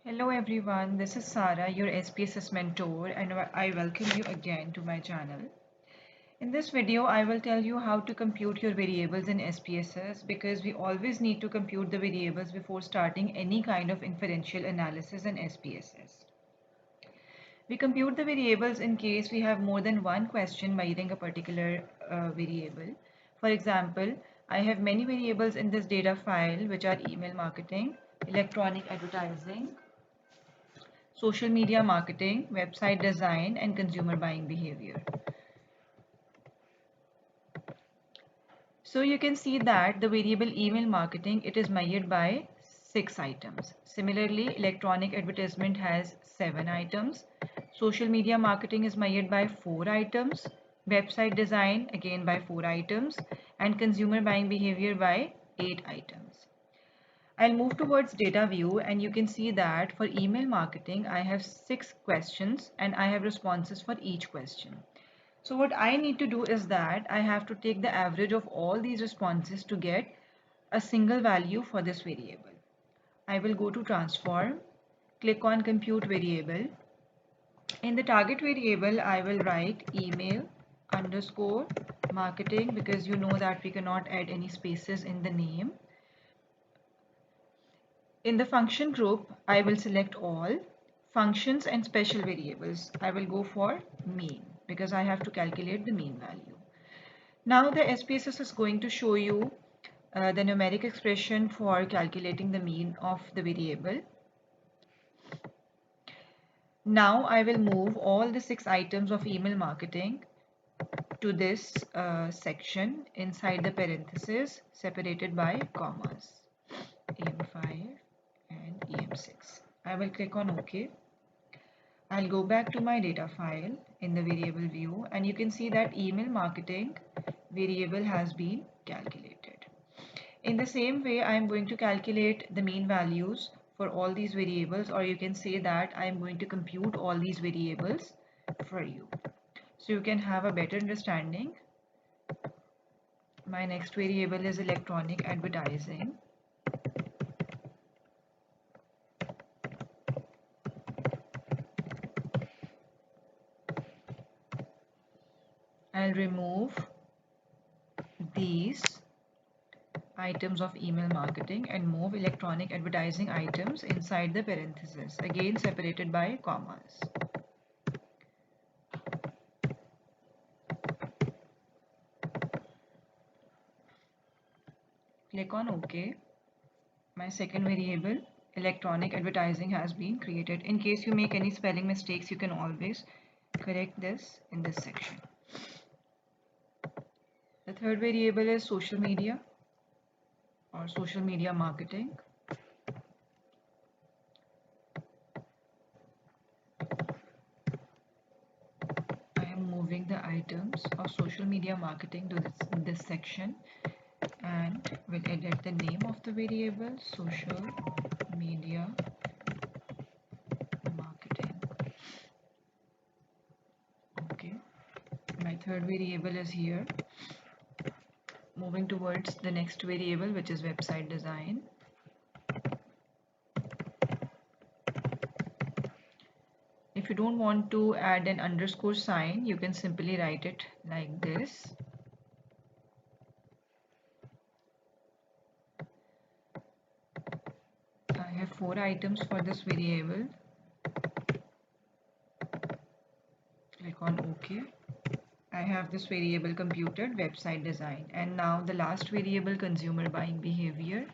Hello everyone, this is Sara, your SPSS mentor, and I welcome you again to my channel. In this video, I will tell you how to compute your variables in SPSS because we always need to compute the variables before starting any kind of inferential analysis in SPSS. We compute the variables in case we have more than one question measuring a particular variable. For example, I have many variables in this data file which are email marketing, electronic advertising, social media marketing, website design, and consumer buying behavior. So you can see that the variable email marketing, it is measured by 6 items. Similarly, electronic advertisement has 7 items. Social media marketing is measured by 4 items. Website design again by 4 items. And consumer buying behavior by 8 items. I'll move towards data view and you can see that for email marketing, I have 6 questions and I have responses for each question. So what I need to do is that I have to take the average of all these responses to get a single value for this variable. I will go to transform, click on compute variable. In the target variable, I will write email underscore marketing because you know that we cannot add any spaces in the name. In the function group, I will select all functions and special variables. I will go for mean because I have to calculate the mean value. Now the SPSS is going to show you the numeric expression for calculating the mean of the variable. Now I will move all the 6 items of email marketing to this section inside the parentheses separated by commas, EM5 and EM6. I will click on OK. I'll go back to my data file in the variable view and you can see that email marketing variable has been calculated. In the same way, I am going to calculate the mean values for all these variables, or you can say that I am going to compute all these variables for you. So you can have a better understanding. My next variable is electronic advertising. I'll remove these items of email marketing and move electronic advertising items inside the parentheses, again separated by commas. Click on OK. My second variable, electronic advertising, has been created. In case you make any spelling mistakes, you can always correct this in this section. The third variable is social media or social media marketing. I am moving the items of social media marketing to this section and will edit the name of the variable, social media marketing. Okay, my third variable is here. Moving towards the next variable, which is website design. If you don't want to add an underscore sign, you can simply write it like this. I have 4 items for this variable. Click on OK. I have this variable computed, website design, and now the last variable, consumer buying behavior.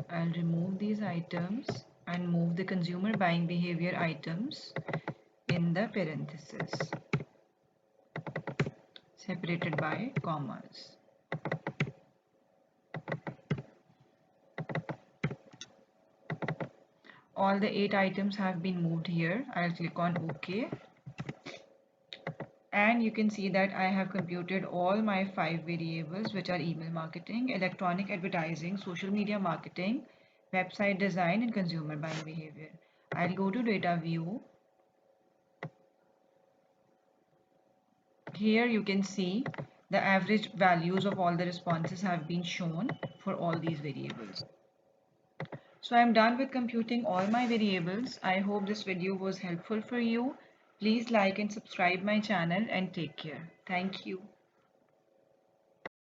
I'll remove these items and move the consumer buying behavior items in the parentheses separated by commas. All the 8 items have been moved here. I'll click on OK. And you can see that I have computed all my 5 variables, which are email marketing, electronic advertising, social media marketing, website design, and consumer buying behavior. I'll go to data view. Here you can see The average values of all the responses have been shown for all these variables. So I'm done with computing all my variables. I hope this video was helpful for you. Please like and subscribe my channel and take care. Thank you.